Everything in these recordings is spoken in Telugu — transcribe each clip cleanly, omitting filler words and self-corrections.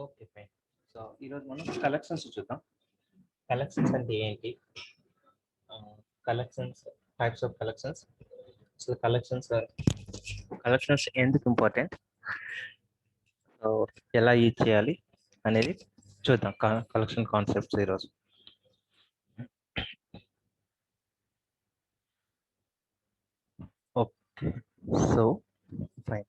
Okay fine. సో ఈరోజు మనం కలెక్షన్స్ చూద్దాం. కలెక్షన్స్ అంటే ఏంటి, collections, types of collections, so collections ఎందుకు ఇంపార్టెంట్, సో ఎలా యూజ్ చేయాలి అనేది చూద్దాం. కలెక్షన్ కాన్సెప్ట్స్ ఈరోజు. Okay, so fine.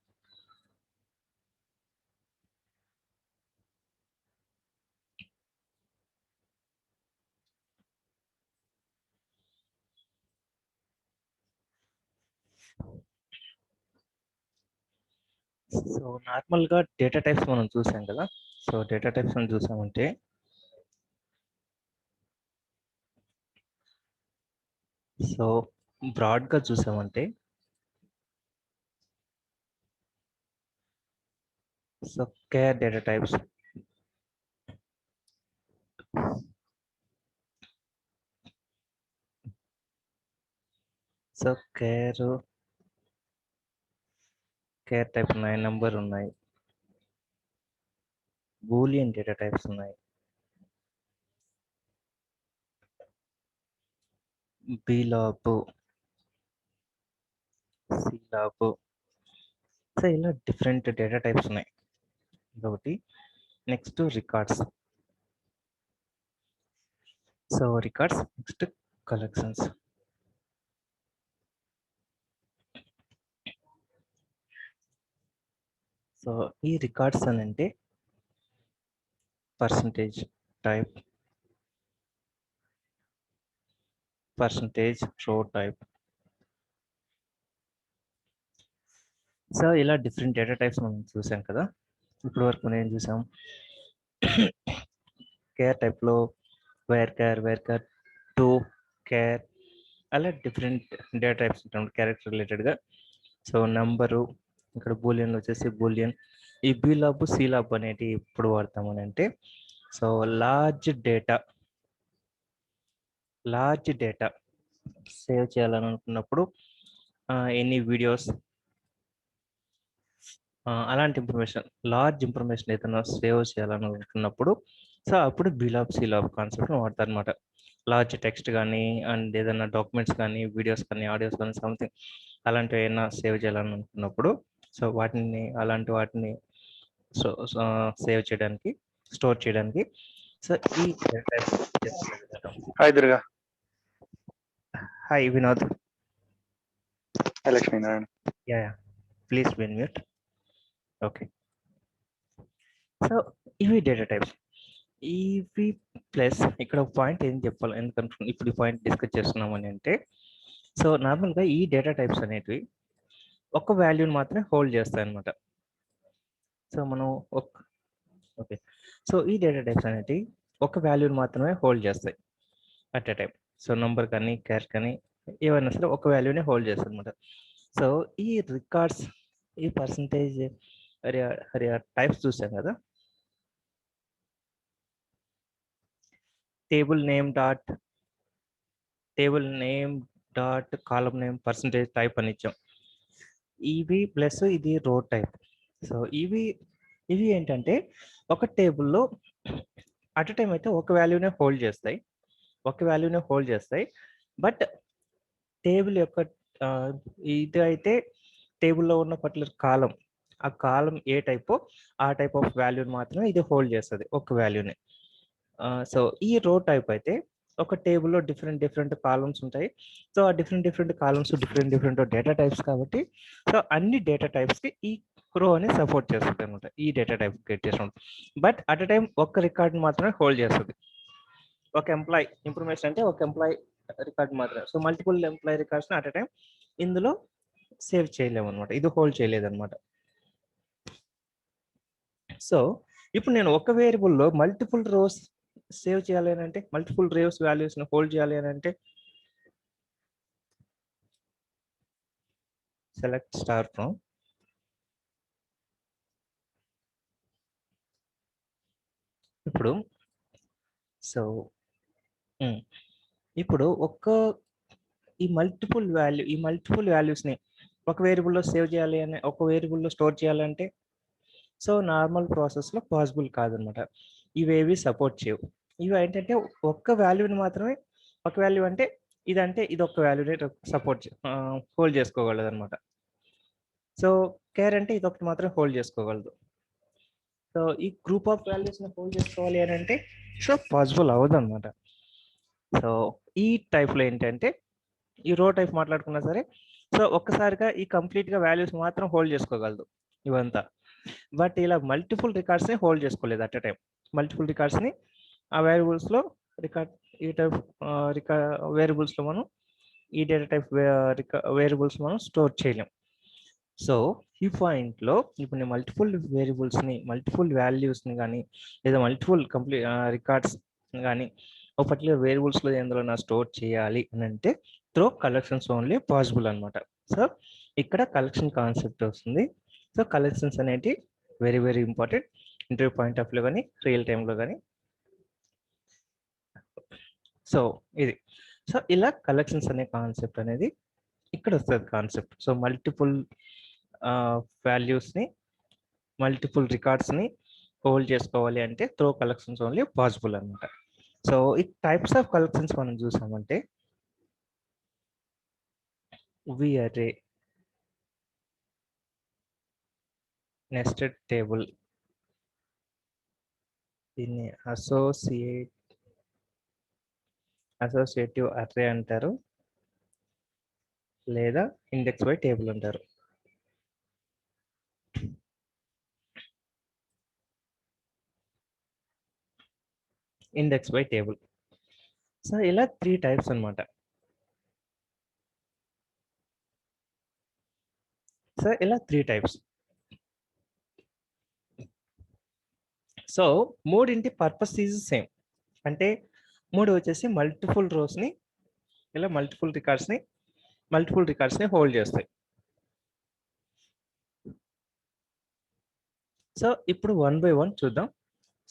సో నార్మల్గా డేటా టైప్స్ మనం చూసాం కదా. సో డేటా టైప్స్ మనం చూసామంటే సో బ్రాడ్గా చూసామంటే so care data types, so care type ఉన్నాయి, నెంబర్ ఉన్నాయి, బూలియన్ డేటా టైప్స్ ఉన్నాయి, బీలాబ్, సిలాబ్. సో ఇలా డిఫరెంట్ డేటా టైప్స్ ఉన్నాయి. ఇంకొకటి next records. So records, next collections. So ఈ రికార్డ్స్ అని అంటే పర్సంటేజ్ టైప్, పర్సంటేజ్ రో టైప్. సో ఇలా డిఫరెంట్ డేటా టైప్స్ మనం చూసాం కదా. ఇప్పటి వరకు మనం ఏం చూసాం, కేర్ టైప్లో వేర్ కేర్ టు కేర్, అలా డిఫరెంట్ డేటా టైప్స్ ఉంటాయి క్యారెక్టర్ రిలేటెడ్గా. సో నంబరు, ఇక్కడ బూలియన్ వచ్చేసి బూలియన్. ఈ బీలాబ్ సీలాబ్ అనేటి ఎప్పుడు వాడతామని అంటే, సో లార్జ్ డేటా సేవ్ చేయాలని అనుకున్నప్పుడు, ఎనీ వీడియోస్, అలాంటి ఇన్ఫర్మేషన్, లార్జ్ ఇన్ఫర్మేషన్ ఏదైనా సేవ్ చేయాలని అనుకున్నప్పుడు, సో అప్పుడు బీలాబ్ సీలాబ్ కాన్సెప్ట్ని వాడతారు అనమాట. లార్జ్ టెక్స్ట్ కానీ, అండ్ ఏదైనా డాక్యుమెంట్స్ కానీ, వీడియోస్ కానీ, ఆడియోస్ కానీ, సంథింగ్ అలాంటివి ఏమైనా సేవ్ చేయాలని అనుకున్నప్పుడు, సో అలాంటి వాటిని సో సేవ్ చేయడానికి, స్టోర్ చేయడానికి, సో ఈ hi Durga. Hi Vinod. Hi Lakshminarayana. Yeah please be mute. Okay, so ఇవి డేటా టైప్స్. ఇవి ప్లస్ ఇక్కడ ఒక పాయింట్ ఏం చెప్పాలి, ఎందుకంటే ఇప్పుడు ఈ పాయింట్ డిస్కస్ చేస్తున్నామని అంటే, సో నార్మల్గా ఈ డేటా టైప్స్ అనేటివి ఒక వాల్యూని మాత్రమే హోల్డ్ చేస్తాయి అనమాట. సో మనం ఓకే, సో ఈ డేటా టైప్స్ అనేటివి ఒక వాల్యూని మాత్రమే హోల్డ్ చేస్తాయి at a time. So number కానీ క్యాష్ కానీ ఏవైనా సరే ఒక వాల్యూనే హోల్డ్ చేస్తాయి అనమాట. సో ఈ రికార్డ్స్, ఈ పర్సంటేజ్ టైప్స్ చూసాం కదా. Table name dot column name percentage type అని ఇచ్చాం. ఇవి ప్లస్ ఇది రో టైప్. సో ఇవి ఏంటంటే ఒక టేబుల్లో అట్ టైం అయితే ఒక వాల్యూనే హోల్డ్ చేస్తాయి, బట్ టేబుల్ యొక్క ఇది అయితే టేబుల్లో ఉన్న పర్టికులర్ కాలం, ఆ కాలం ఏ టైపో ఆ టైప్ ఆఫ్ వాల్యూని మాత్రమే ఇది హోల్డ్ చేస్తుంది, ఒక వాల్యూని. సో ఈ రో టైప్ అయితే ఒక టేబుల్లో డిఫరెంట్ కాలమ్స్ ఉంటాయి. సో ఆ different columns different data types కాబట్టి, సో అన్ని డేటా టైప్స్కి ఈ రో అనేది సపోర్ట్ చేస్తుంది అనమాట. ఈ డేటా టైప్ క్రియేట్ చేస్తుంది, బట్ అట్ అ టైం ఒక్క రికార్డ్ మాత్రమే హోల్డ్ చేస్తుంది. ఒక ఎంప్లాయ్ ఇన్ఫర్మేషన్ అంటే ఒక ఎంప్లాయ్ రికార్డ్ మాత్రమే. So multiple employee records at a time ఇందులో సేవ్ చేయలేము అనమాట, ఇది హోల్డ్ చేయలేదు అనమాట. సో ఇప్పుడు నేను ఒక వేరియబుల్లో మల్టిపుల్ రోస్ సేవ్ చేయాలి అని అంటే, మల్టిపుల్ రోస్ వాల్యూస్ ని హోల్డ్ చేయాలి అని అంటే, సెలెక్ట్ స్టార్ ఫ్రమ్. ఇప్పుడు సో ఇప్పుడు ఈ మల్టిపుల్ వాల్యూస్ ని ఒక వేరియబుల్లో సేవ్ చేయాలి అని, ఒక వేరియబుల్లో స్టోర్ చేయాలంటే, సో నార్మల్ ప్రాసెస్లో పాసిబుల్ కాదనమాట. ఇవేవి సపోర్ట్ చేయవు. ఇవి ఏంటంటే ఒక్క వాల్యూని మాత్రమే, ఒక వాల్యూ అంటే ఇదంటే ఇది ఒక్క వాల్యూని సపోర్ట్ హోల్డ్ చేసుకోగలదు అనమాట. సో కేర్ అంటే ఇదొకటి మాత్రం హోల్డ్ చేసుకోగలదు. సో ఈ గ్రూప్ ఆఫ్ వాల్యూస్ని హోల్డ్ చేసుకోవాలి అని అంటే సో పాసిబుల్ అవ్వదు అనమాట. సో ఈ టైప్లో ఏంటంటే ఈ రో టైప్ మాట్లాడుకున్నా సరే, సో ఒక్కసారిగా ఈ కంప్లీట్గా వాల్యూస్ మాత్రం హోల్డ్ చేసుకోగలదు ఇవంతా. బట్ ఇలా మల్టిపుల్ రికార్డ్స్ని హోల్డ్ చేసుకోలేదు అట్ ఎ టైం. మల్టిపుల్ రికార్డ్స్ని ఆ వేరియబుల్స్లో ఈ టైప్ వేరియబుల్స్లో మనం ఈ డేటా టైప్ వేరియబుల్స్ మనం స్టోర్ చేయలేం. సో ఈ పాయింట్లో ఇప్పుడు నేను మల్టిపుల్ వేరియబుల్స్ని, మల్టిపుల్ వాల్యూస్ని కానీ లేదా మల్టిపుల్ రికార్డ్స్ కానీ ఒక పర్టికులర్ వేరియబుల్స్లో ఎందులో నా స్టోర్ చేయాలి అని అంటే త్రో కలెక్షన్స్ ఓన్లీ పాసిబుల్ అనమాట. సో ఇక్కడ కలెక్షన్ కాన్సెప్ట్ వస్తుంది. సో కలెక్షన్స్ అనేటి very very important interview point of view కానీ రియల్ టైంలో కానీ. సో ఇది సో ఇలా కలెక్షన్స్ అనే కాన్సెప్ట్ అనేది ఇక్కడ వస్తుంది కాన్సెప్ట్. సో మల్టిపుల్ వాల్యూస్ని, మల్టిపుల్ రికార్డ్స్ని హోల్డ్ చేసుకోవాలి అంటే త్రో కలెక్షన్స్ ఓన్లీ పాసిబుల్ అనమాట. సో ఈ టైప్స్ ఆఫ్ కలెక్షన్స్ మనం చూసామంటే వి అరే, నెస్టెడ్ టేబుల్, దీన్ని అసోసియేటివ్ అర్రే అంటారు, లేదా ఇండెక్స్ బై టేబుల్ అంటారు. Index by table. సో ఇలా 3 టైప్స్ అనమాట. సో ఇలా 3 టైప్స్. సో మూడింటి పర్పస్ ఈజ్ సేమ్. అంటే మూడు వచ్చేసి మల్టిపుల్ రోస్ని ఇలా మల్టిపుల్ రికార్డ్స్ని హోల్డ్ చేస్తాయి. సో ఇప్పుడు 1 by 1 చూద్దాం.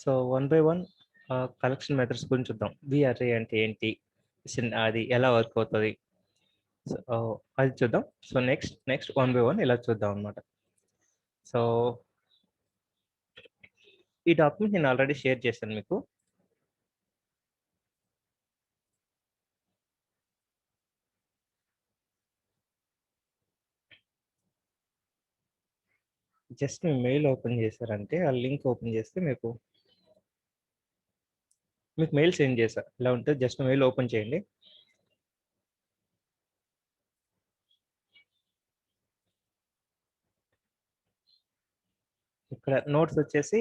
సో 1 by 1 కలెక్షన్ మెథడ్స్ గురించి చూద్దాం. విఆర్ఏ అంటే ఏంటి, అది ఎలా వర్క్ అవుతుంది, సో అది చూద్దాం. సో నెక్స్ట్ 1 by 1 ఇలా చూద్దాం అనమాట. సో ఈ డాక్యుమెంట్ నేను ఆల్రెడీ షేర్ చేశాను మీకు. జస్ట్ మీ మెయిల్ ఓపెన్ చేశారంటే ఆ లింక్ ఓపెన్ చేస్తే మీకు మెయిల్ సెండ్ చేశా. ఇలా ఉంటుంది, జస్ట్ మెయిల్ ఓపెన్ చేయండి. ఇక్కడ నోట్స్ వచ్చేసి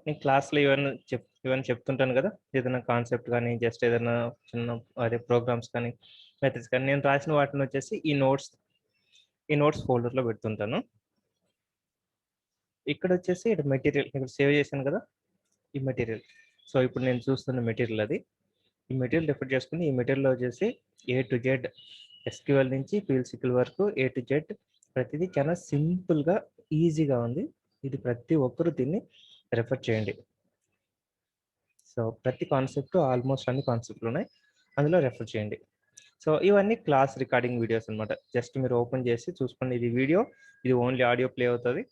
నేను క్లాస్లో ఇవన్నీ చెప్తుంటాను కదా, ఏదైనా కాన్సెప్ట్ కానీ జస్ట్ ఏదైనా చిన్న అదే ప్రోగ్రామ్స్ కానీ మెథడ్స్ కానీ నేను రాసిన వాటిని వచ్చేసి ఈ నోట్స్ ఫోల్డర్లో పెడుతుంటాను. ఇక్కడ వచ్చేసి ఇక్కడ మెటీరియల్ ఇక్కడ సేవ్ చేశాను కదా, ఈ మెటీరియల్. సో ఇప్పుడు నేను చూస్తున్న మెటీరియల్ అది. ఈ మెటీరియల్ రిఫర్ చేసుకుని ఈ మెటీరియల్లో వచ్చేసి A to Z SQL నుంచి PLSQL వరకు A to Z ప్రతిదీ చాలా సింపుల్గా ఈజీగా ఉంది. ఇది ప్రతి ఒక్కరు దీన్ని రెఫర్ చేయండి. సో ప్రతి కాన్సెప్ట్ ఆల్మోస్ట్ అన్ని కాన్సెప్ట్లు ఉన్నాయి, అందులో రెఫర్ చేయండి. సో ఇవన్నీ క్లాస్ రికార్డింగ్ వీడియోస్ అనమాట. జస్ట్ మీరు ఓపెన్ చేసి చూసుకోండి. ఇది వీడియో, ఇది ఓన్లీ ఆడియో ప్లే అవుతుంది.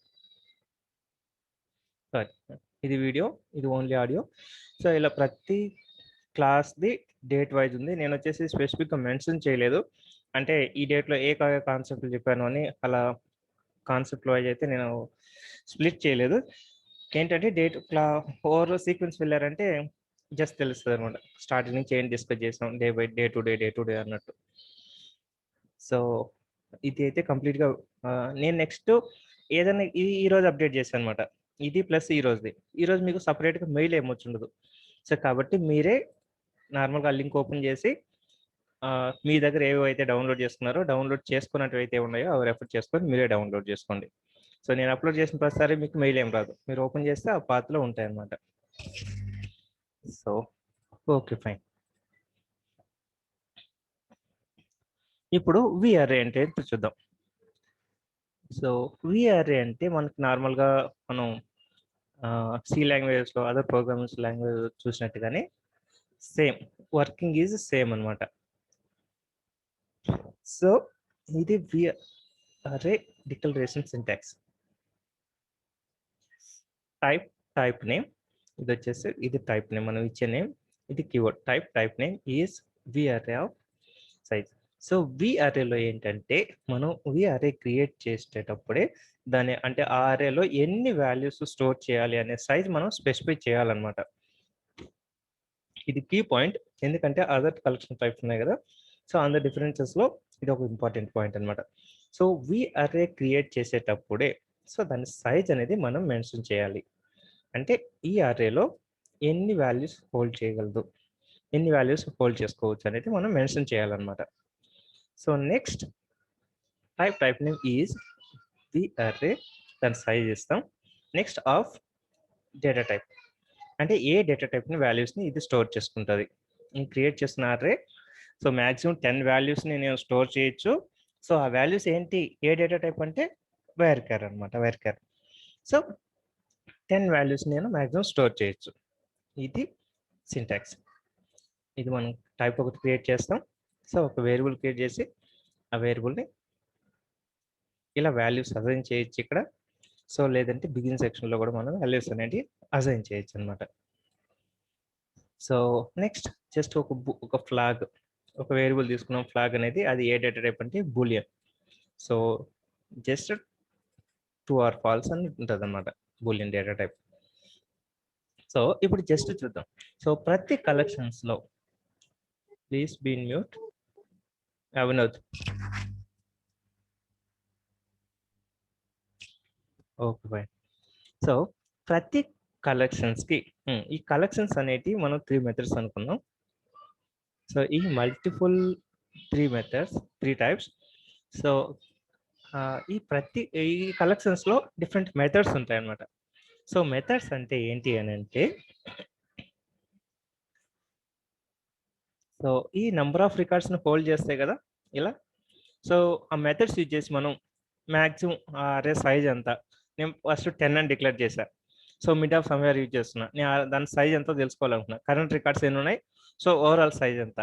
సారీ, ఇది వీడియో, ఇది ఓన్లీ ఆడియో. సో ఇలా ప్రతి క్లాస్ది డేట్ వైజ్ ఉంది. నేను వచ్చేసి స్పెసిఫిక్గా మెన్షన్ చేయలేదు, అంటే ఈ డేట్లో ఏ కాన్సెప్ట్లు చెప్పాను అని అలా కాన్సెప్ట్ వైజ్ అయితే నేను స్ప్లిట్ చేయలేదు. ఏంటంటే డేట్ ఓవర్ సీక్వెన్స్ వెళ్ళారంటే జస్ట్ తెలుస్తుంది అనమాట, స్టార్టింగ్ నుంచి ఏం డిస్కస్ చేసాం డే టు డే అన్నట్టు. సో ఇది అయితే కంప్లీట్గా నేను నెక్స్ట్ ఏదైనా ఈరోజు అప్డేట్ చేశాను అనమాట. ఇది ప్లస్ ఈరోజు మీకు సపరేట్గా మెయిల్ ఏమొచ్చుండదు. సో కాబట్టి మీరే నార్మల్గా లింక్ ఓపెన్ చేసి మీ దగ్గర ఏవైతే డౌన్లోడ్ చేసుకున్నారో, డౌన్లోడ్ చేసుకున్నట్టు అయితే ఉన్నాయో అవి రెఫర్ చేసుకొని మీరే డౌన్లోడ్ చేసుకోండి. సో నేను అప్లోడ్ చేసిన ప్రతిసారి మీకు మెయిల్ ఏం రాదు, మీరు ఓపెన్ చేస్తే ఆ పాత్లో ఉంటాయి అన్నమాట. So okay fine. ఇప్పుడు విఆర్ఏ అంటే చూద్దాం. సో విఆర్ఏ అంటే మనకి నార్మల్గా మనం సి లాంగ్వేజెస్లో అదర్ ప్రోగ్రామింగ్ లాంగ్వేజ్ చూసినట్టుగానే సేమ్ వర్కింగ్ ఈజ్ సేమ్ అనమాట. సో ఇది VRA declaration syntax. Type name, ఇది వచ్చేసి ఇది టైప్ నేమ్, మనం ఇచ్చే నేమ్, ఇది keyword type name is V array of size. So V అరేలో ఏంటంటే మనం వి అరే క్రియేట్ చేసేటప్పుడే దాని అంటే ఆ అరేలో ఎన్ని వాల్యూస్ స్టోర్ చేయాలి అనే సైజ్ మనం స్పెసిఫై చేయాలన్నమాట. ఇది కీ పాయింట్, ఎందుకంటే అదర్ కలెక్షన్ టైప్స్ ఉన్నాయి కదా, సో అందర్ డిఫరెన్సెస్లో ఇది ఒక ఇంపార్టెంట్ పాయింట్ అనమాట. సో వి అరే క్రియేట్ చేసేటప్పుడే సో దాని సైజ్ అనేది మనం మెన్షన్ చేయాలి. అంటే ఈ అరేలో ఎన్ని వాల్యూస్ హోల్డ్ చేయగలదు, ఎన్ని వాల్యూస్ హోల్డ్ చేసుకోవచ్చు అనేది మనం మెన్షన్ చేయాలన్నమాట. So next type name is V array, దాని సైజ్ ఇస్తాం. నెక్స్ట్ ఆఫ్ డేటా టైప్, అంటే ఏ డేటా టైప్ని వాల్యూస్ని ఇది స్టోర్ చేసుకుంటుంది. నేను క్రియేట్ చేసిన అరే సో మ్యాక్సిమం 10 వాల్యూస్ని నేను స్టోర్ చేయొచ్చు. సో ఆ వాల్యూస్ ఏంటి, ఏ డేటా టైప్ అంటే వైర్కార్ అనమాట, వైర్కార్. సో 10 వాల్యూస్ నేను మ్యాక్సిమం స్టోర్ చేయొచ్చు. ఇది సింటాక్స్. ఇది మనం టైప్ ఒకటి క్రియేట్ చేస్తాం. సో ఒక వేరియబుల్ క్రియేట్ చేసి ఆ వేరియబుల్ని ఇలా వాల్యూస్ అసైన్ చేయొచ్చు ఇక్కడ. సో లేదంటే బిగిన్ సెక్షన్లో కూడా మనం వాల్యూస్ అనేది అసైన్ చేయొచ్చు అనమాట. సో నెక్స్ట్ జస్ట్ ఒక ఫ్లాగ్, ఒక వేరియబుల్ తీసుకున్నాం, ఫ్లాగ్ అనేది అది ఏ డేటా టైప్ అంటే boolean. So just true or false అని ఉంటుంది అనమాట బూలియన్ డేటా టైప్. సో ఇప్పుడు జస్ట్ చూద్దాం. సో ప్రతి కలెక్షన్స్లో please be mute Vinod. Okay bye. So ప్రతి కలెక్షన్స్కి ఈ కలెక్షన్స్ అనేటివి మనం 3 మెథడ్స్ అనుకున్నాం. సో ఈ మల్టిపుల్ 3 మెథడ్స్ 3 టైప్స్. సో ఈ కలెక్షన్స్లో డిఫరెంట్ మెథడ్స్ ఉంటాయి అన్నమాట. సో మెథడ్స్ అంటే ఏంటి అని అంటే, సో ఈ నెంబర్ ఆఫ్ రికార్డ్స్ని హోల్డ్ చేస్తాయి కదా ఇలా. సో ఆ మెథడ్స్ యూజ్ చేసి మనం మ్యాక్సిమం అరే సైజ్ ఎంత, నేను ఫస్ట్ 10 అని డిక్లేర్ చేశాను. So mid of somewhere use చేస్తున్నా, నేను దాని సైజ్ ఎంతో తెలుసుకోవాలనుకున్నా. కరెంట్ రికార్డ్స్ ఎన్ని ఉన్నాయి, సో ఓవరాల్ సైజ్ ఎంత.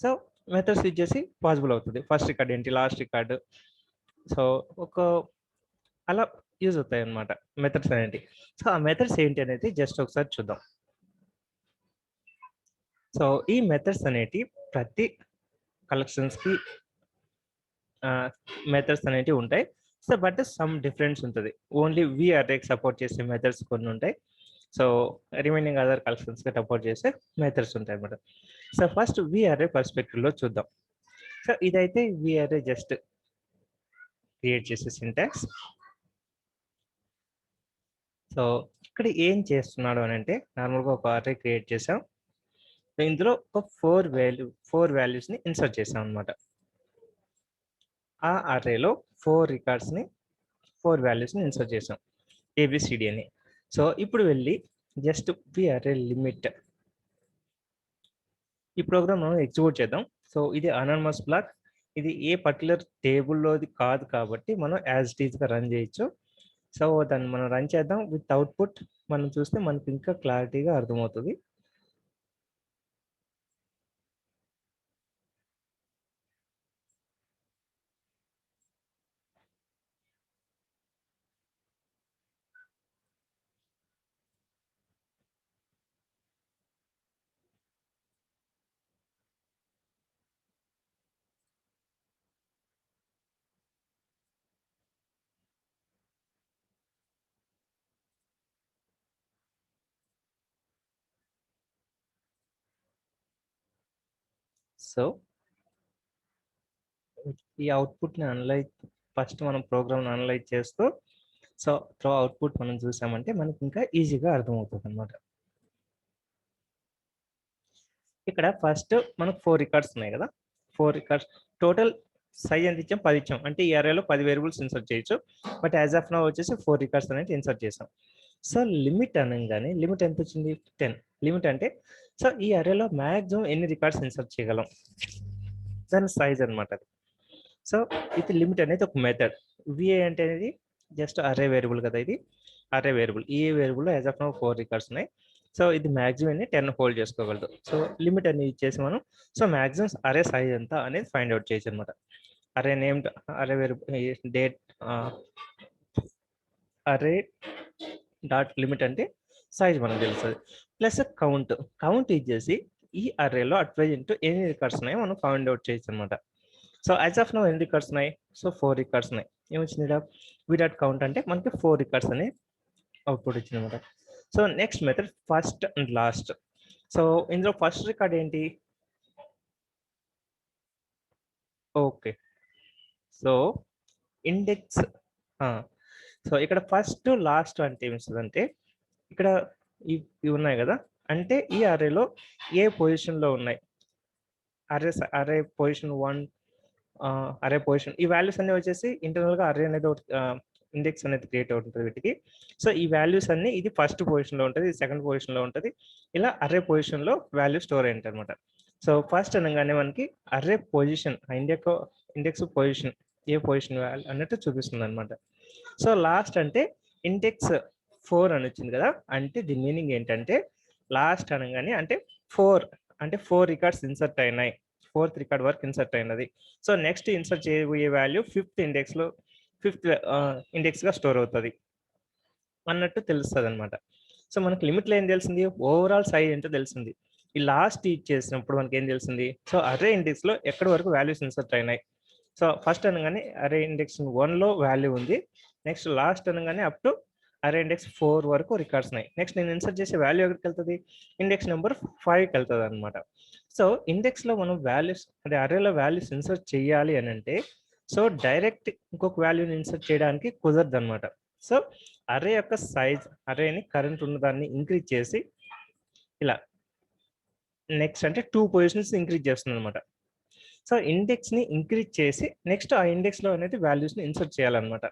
సో మెథడ్స్ యూజ్ చేసి పాసిబుల్ అవుతుంది. ఫస్ట్ రికార్డ్ ఏంటి, లాస్ట్ రికార్డు, సో అలా యూజ్ అవుతాయి అన్నమాట మెథడ్స్ అనేవి. సో ఆ మెథడ్స్ ఏంటి అనేది జస్ట్ ఒకసారి చూద్దాం. సో ఈ మెథడ్స్ అనేవి ప్రతి కలెక్షన్స్కి మెథడ్స్ అనేవి ఉంటాయి. సో బట్ సమ్ డిఫరెన్స్ ఉంటుంది. ఓన్లీ వి అరేకి సపోర్ట్ చేసే మెథడ్స్ కొన్ని ఉంటాయి. సో రిమైనింగ్ అదర్ కలెక్షన్స్కి సపోర్ట్ చేసే మెథడ్స్ ఉంటాయి అన్నమాట. సో ఫస్ట్ వి అరే పర్స్పెక్టివ్లో చూద్దాం. సో ఇదైతే వి అరే జస్ట్ క్రియేట్ చేసే సింటాక్స్. సో ఇక్కడ ఏం చేస్తున్నాడు అని అంటే, నార్మల్గా ఒక అరే క్రియేట్ చేసాం. ఇందులో ఒక 4 వాల్యూస్ని ఇన్సర్ట్ చేసాం అనమాట. ఆ అరేలో 4 రికార్డ్స్ని 4 వాల్యూస్ని ఇన్సర్ట్ చేసాం, ఏబిసిడి అని. సో ఇప్పుడు వెళ్ళి జస్ట్ వి అరే లిమిట్, ఈ ప్రోగ్రామ్ మనం ఎగ్జిక్యూట్ చేద్దాం. సో ఇది అనానమస్ బ్లాక్, ఇది ఏ పర్టికులర్ టేబుల్లోది కాదు కాబట్టి మనం యాజ్ ఇట్ ఈస్గా రన్ చేయొచ్చు. సో దాన్ని మనం రన్ చేద్దాం. విత్ అవుట్పుట్ మనం చూస్తే మనకి ఇంకా క్లారిటీగా అర్థమవుతుంది. సో ఈ అవుట్పుట్ని అనలైజ్, ఫస్ట్ మనం ప్రోగ్రామ్ని అనలైజ్ చేస్తూ సో త్రో అవుట్పుట్ మనం చూసామంటే మనకి ఇంకా ఈజీగా అర్థమవుతుంది అనమాట. ఇక్కడ ఫస్ట్ మనకు 4 రికార్డ్స్ ఉన్నాయి కదా, 4 రికార్డ్స్ టోటల్ సైజ్ ఎంత ఇచ్చాం, 10 ఇచ్చాం. అంటే ఈ అరేలో 10 వేరియబుల్స్ ఇన్సర్ట్ చేయొచ్చు. బట్ యాజ్ ఆఫ్ నౌ వచ్చేసి 4 రికార్డ్స్ అనేది ఇన్సర్ట్ చేసాం. సో లిమిట్ అనగానే లిమిట్ ఎంత వచ్చింది, 10. లిమిట్ అంటే సో ఈ అరేలో మ్యాక్సిమం ఎన్ని రికార్డ్స్ ఇన్సర్ట్ చేయగలం, దాని సైజ్ అనమాట. సో ఇది లిమిట్ అనేది ఒక మెథడ్. విఏ అంటే అనేది జస్ట్ అరే వేరియబుల్ కదా, ఇది అరే వేరియబుల్. ఈ వేరియబుల్లో యాజ్ ఆఫ్ నౌ 4 రికార్డ్స్ ఉన్నాయి. సో ఇది మ్యాక్సిమం 10 హోల్డ్ చేసుకోగలదు. సో లిమిట్ అనేది ఇచ్చేసి మనం సో మ్యాక్సిమం అరే సైజ్ ఎంత అనేది ఫైండ్ అవుట్ చేయొచ్చు అనమాట. అరే నేమ్డ్ అరే వేరియబుల్ డేట్ అరే డాట్ లిమిట్ అంటే సైజ్ మనకు తెలుస్తుంది, ప్లస్ కౌంట్ ఇచ్చేసి ఈ అర్రేలో అట్ ప్రెజెంట్ ఎన్ని రికార్డ్స్ ఉన్నాయో మనం ఫైండ్ అవుట్ చేయొచ్చు అనమాట. సో యాజ్ ఆఫ్ నో ఎన్ని రికార్డ్స్ ఉన్నాయి, సో 4 రికార్డ్స్ ఉన్నాయి. ఏమొచ్చింది ఇక్కడ వి డాట్ కౌంట్ అంటే మనకి 4 రికార్డ్స్ అనే అవుట్పుట్ ఇచ్చింది అనమాట. So next method first and last. So ఇందులో ఫస్ట్ రికార్డ్ ఏంటి, ఓకే సో ఇండెక్స్. సో ఇక్కడ ఫస్ట్ లాస్ట్ అంటే ఏమిస్తుందంటే ఇక్కడ ఇవి ఉన్నాయి కదా, అంటే ఈ అర్రేలో ఏ పొజిషన్లో ఉన్నాయి, అర్రే పొజిషన్ 1, అర్రే పొజిషన్, ఈ వాల్యూస్ అన్ని వచ్చేసి ఇంటర్నల్గా అర్రే అనేది ఇండెక్స్ అనేది క్రియేట్ అవుతుంది వీటికి. సో ఈ వాల్యూస్ అన్ని ఇది ఫస్ట్ పొజిషన్లో ఉంటుంది, ఇది సెకండ్ పొజిషన్లో ఉంటుంది, ఇలా అర్రే పొజిషన్లో వాల్యూ స్టోర్ అయ్యింది అనమాట. సో ఫస్ట్ అనగానే మనకి అర్రే పొజిషన్, ఇండెక్స్ పొజిషన్ ఏ పొజిషన్ వాల్యూ అన్నట్టు చూపిస్తుంది అనమాట. సో లాస్ట్ అంటే ఇండెక్స్ 4 అని వచ్చింది కదా, అంటే దీని మీనింగ్ ఏంటంటే లాస్ట్ అనగానే అంటే 4 రికార్డ్స్ ఇన్సర్ట్ అయినాయి, 4th రికార్డ్ వరకు ఇన్సర్ట్ అయినది. సో నెక్స్ట్ ఇన్సర్ట్ చేయబోయే వాల్యూ 5th ఇండెక్స్ గా స్టోర్ అవుతుంది అన్నట్టు తెలుస్తుంది అనమాట. సో మనకి లిమిట్లో ఏం తెలిసింది, ఓవరాల్ సైజ్ ఏంటో తెలిసింది. ఈ లాస్ట్ ఇచ్చేసినప్పుడు మనకి ఏం తెలిసింది, సో అర్రే ఇండెక్స్ లో ఎక్కడి వరకు వాల్యూస్ ఇన్సర్ట్ అయినాయి. సో ఫస్ట్ అనగానే అర్రే ఇండెక్స్ 1లో వాల్యూ ఉంది, నెక్స్ట్ లాస్ట్ అనగానే అప్ టు అర్రే ఇండెక్స్ 4 వరకు రికార్డ్స్ ఉన్నాయి. నెక్స్ట్ నేను ఇన్సర్ట్ చేసే వాల్యూ ఎక్కడికి వెళ్తుంది, ఇండెక్స్ నెంబర్ 5కి వెళ్తుంది అనమాట. సో ఇండెక్స్ లో మనం వాల్యూస్ అంటే అర్రేలో వాల్యూస్ ఇన్సర్ట్ చేయాలి అని అంటే సో డైరెక్ట్ ఇంకొక వాల్యూని ఇన్సర్ట్ చేయడానికి కుదరదు అనమాట. సో అర్రే యొక్క సైజ్, అర్రేని కరెంట్ ఉన్నదాన్ని ఇంక్రీజ్ చేసి ఇలా నెక్స్ట్ అంటే 2 పొజిషన్స్ ఇంక్రీజ్ చేస్తుంది అనమాట. సో ఇండెక్స్ ని ఇంక్రీజ్ చేసి నెక్స్ట్ ఆ ఇండెక్స్ లో అనేది వాల్యూస్ ని ఇన్సర్ట్ చేయాలన్నమాట.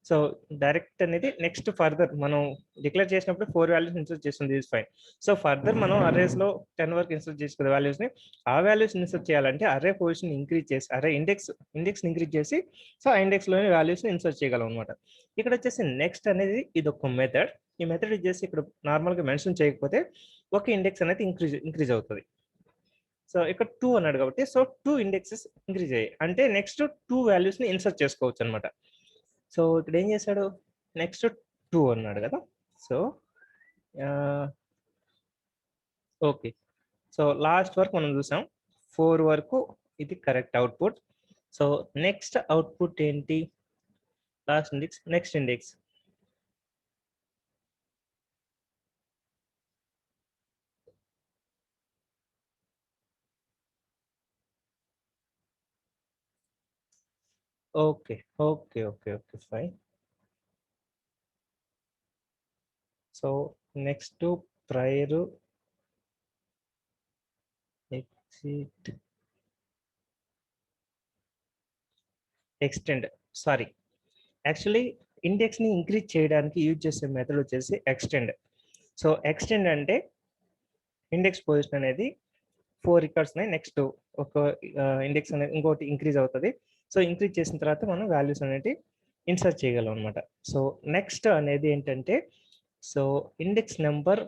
సో డైరెక్ట్ అనేది నెక్స్ట్ ఫర్దర్ మనం డిక్లేర్ చేసినప్పుడు 4 వాల్యూస్ ఇన్సర్ట్ చేస్తుంది, ఈజ్ ఫైన్. సో ఫర్దర్ మనం అర్రేస్ లో 10 వరకు ఇన్సర్ట్ చేసుకునే వాల్యూస్ ని, ఆ వాల్యూస్ ఇన్సర్ట్ చేయాలంటే అర్రే పొజిషన్ ఇంక్రీజ్ చేసి అర్రే ఇండెక్స్ ఇంక్రీజ్ చేసి సో ఆ ఇండెక్స్ లోని వాల్యూస్ ఇన్సర్ట్ చేయగలం అనమాట. ఇక్కడ వచ్చేసి నెక్స్ట్ అనేది ఇది ఒక మెథడ్. ఈ మెథడ్ వచ్చేసి ఇక్కడ నార్మల్ గా మెన్షన్ చేయకపోతే ఒక ఇండెక్స్ అనేది ఇంక్రీజ్ అవుతుంది. సో ఇక్కడ 2 అన్నాడు కాబట్టి సో 2 ఇండెక్సెస్ ఇంక్రీజ్ అయ్యాయి అంటే నెక్స్ట్ 2 వాల్యూస్ ని ఇన్సర్ట్ చేసుకోవచ్చు అనమాట. సో ఇక్కడ ఏం చేశాడు, నెక్స్ట్ 2 అన్నాడు కదా. సో ఓకే సో లాస్ట్ వరకు మనం చూసాం, 4 వరకు ఇది correct output. So next output ఏంటి, last index next index. Okay okay okay okay fine. So next prior exit extend, sorry actually index ని ఇంక్రీజ్ చేయడానికి యూజ్ చేసే మెథడ్ వచ్చేసి ఎక్స్టెండ్. సో ఎక్స్టెండ్ అంటే ఇండెక్స్ పొజిషన్ అనేది 4 రికార్డ్స్ ఉన్నాయి, నెక్స్ట్ ఒక ఇండెక్స్ అనేది ఇంకోటి ఇంక్రీజ్ అవుతుంది. సో ఇంక్రీజ్ చేసిన తర్వాత మనం వాల్యూస్ అనేది ఇన్సర్ట్ చేయగలం అనమాట. సో నెక్స్ట్ అనేది ఏంటంటే so index number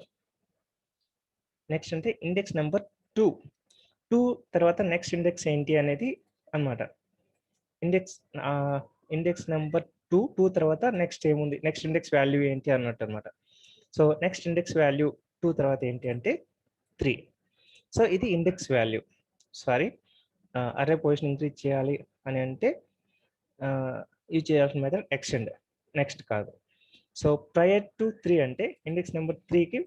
index number 2 తర్వాత నెక్స్ట్ ఇండెక్స్ ఏంటి అనేది అనమాట. ఇండెక్స్ నెంబర్ 2 తర్వాత నెక్స్ట్ ఏముంది, నెక్స్ట్ ఇండెక్స్ వాల్యూ ఏంటి అన్నట్టు అనమాట. సో నెక్స్ట్ ఇండెక్స్ వాల్యూ 2 తర్వాత ఏంటి అంటే 3. సో ఇది index value, sorry array position increase చేయాలి అని అంటే యూజ్ చేయాల్సిన మెథడ్ ఎక్స్టెండ్, నెక్స్ట్ కాదు. సో ప్రయర్ టు 3 అంటే ఇండెక్స్ నెంబర్ 3కి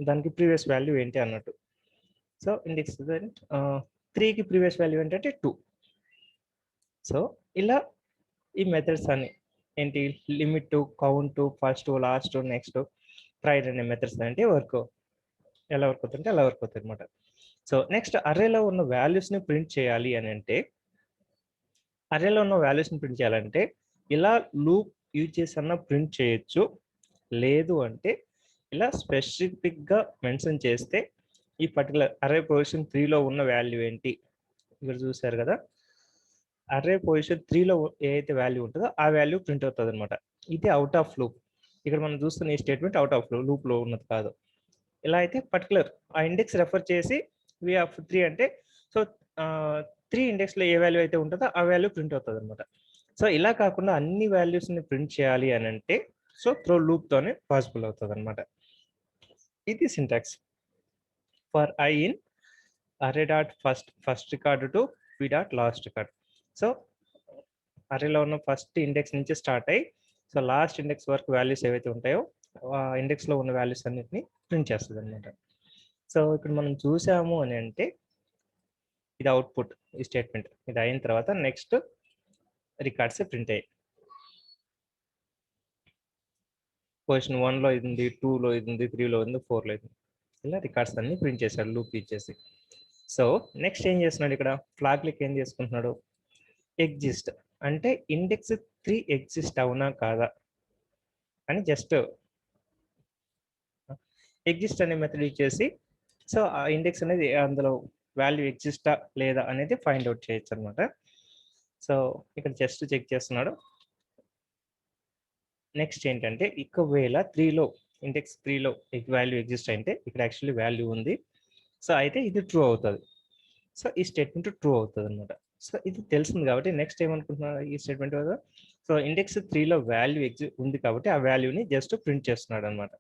దానికి ప్రీవియస్ వాల్యూ ఏంటి అన్నట్టు. సో ఇండెక్స్ 3కి ప్రీవియస్ వాల్యూ ఏంటంటే 2. సో ఇలా ఈ మెథడ్స్ అన్ని ఏంటి, limit, count, first, last, next, prior అనే మెథడ్స్ అంటే ఎలా వర్క్ అవుతుంటే అలా వర్క్ అవుతుంది అనమాట. సో నెక్స్ట్ అర్రేలో ఉన్న వాల్యూస్ని ప్రింట్ చేయాలి అని అంటే ఇలా లూప్ యూజ్ చేసి అన్న ప్రింట్ చేయొచ్చు, లేదు అంటే ఇలా స్పెసిఫిక్గా మెన్షన్ చేస్తే ఈ పర్టికులర్ అర్రే పొజిషన్ 3లో ఉన్న వాల్యూ ఏంటి, ఇక్కడ చూసారు కదా, అర్రే పొజిషన్ 3లో ఏదైతే వాల్యూ ఉంటుందో ఆ వాల్యూ ప్రింట్ అవుతుంది అనమాట. ఇది అవుట్ ఆఫ్ లూప్. ఇక్కడ మనం చూస్తున్న ఈ స్టేట్మెంట్ అవుట్ ఆఫ్ లూప్లో ఉన్నది కాదు. ఇలా అయితే పర్టికులర్ ఆ ఇండెక్స్ రెఫర్ చేసి v(3) అంటే సో 3 ఇండెక్స్లో ఏ వాల్యూ అయితే ఉంటుందో ఆ వాల్యూ ప్రింట్ అవుతుంది అనమాట. సో ఇలా కాకుండా అన్ని వాల్యూస్ని ప్రింట్ చేయాలి అని అంటే సో త్రో లూప్తోనే పాసిబుల్ అవుతుంది అనమాట. ఇది syntax for I in array dot first record to p dot last record. So అరేలో ఉన్న ఫస్ట్ ఇండెక్స్ నుంచి స్టార్ట్ అయ్యి సో లాస్ట్ ఇండెక్స్ వరకు వాల్యూస్ ఏవైతే ఉంటాయో ఆ ఇండెక్స్లో ఉన్న వాల్యూస్ అన్నిటిని ప్రింట్ చేస్తుంది అనమాట. సో ఇప్పుడు మనం చూసాము అని అంటే ఇది అవుట్పుట్, ఈ స్టేట్మెంట్ ఇది అయిన తర్వాత నెక్స్ట్ రికార్డ్స్ ప్రింట్ అయ్యాయి. పొజిషన్ 1లో ఇది ఉంది, 2లో ఇది ఉంది, 3లో ఉంది, 4లో ఇది ఉంది. ఇలా రికార్డ్స్ అన్ని ప్రింట్ చేశాడు లూప్ ఇచ్చేసి. సో నెక్స్ట్ ఏం చేస్తున్నాడు ఇక్కడ ఫ్లాగ్ లిక్ ఏం చేసుకుంటున్నాడు, ఎగ్జిస్ట్ అంటే ఇండెక్స్ 3 ఎగ్జిస్ట్ అవునా కాదా అని జస్ట్ ఎగ్జిస్ట్ అనే మెథడ్ ఇచ్చేసి సో ఆ ఇండెక్స్ అనేది అందులో వాల్యూ ఎగ్జిస్టా లేదా అనేది ఫైండ్ అవుట్ చేయొచ్చు అనమాట. సో ఇక్కడ జస్ట్ చెక్ చేస్తున్నాడు. నెక్స్ట్ ఏంటంటే ఒకవేళ 3లో ఇండెక్స్ 3లో వాల్యూ ఎగ్జిస్ట్ అయితే ఇక్కడ యాక్చువల్లీ వాల్యూ ఉంది, సో అయితే ఇది ట్రూ అవుతుంది. సో ఈ స్టేట్మెంట్ ట్రూ అవుతుంది అనమాట. సో ఇది తెలిసింది కాబట్టి నెక్స్ట్ ఏమనుకుంటున్నాడు ఈ స్టేట్మెంట్ వల్ల, సో ఇండెక్స్ 3లో వాల్యూ ఉంది కాబట్టి ఆ వాల్యూని జస్ట్ ప్రింట్ చేస్తున్నాడు అనమాట.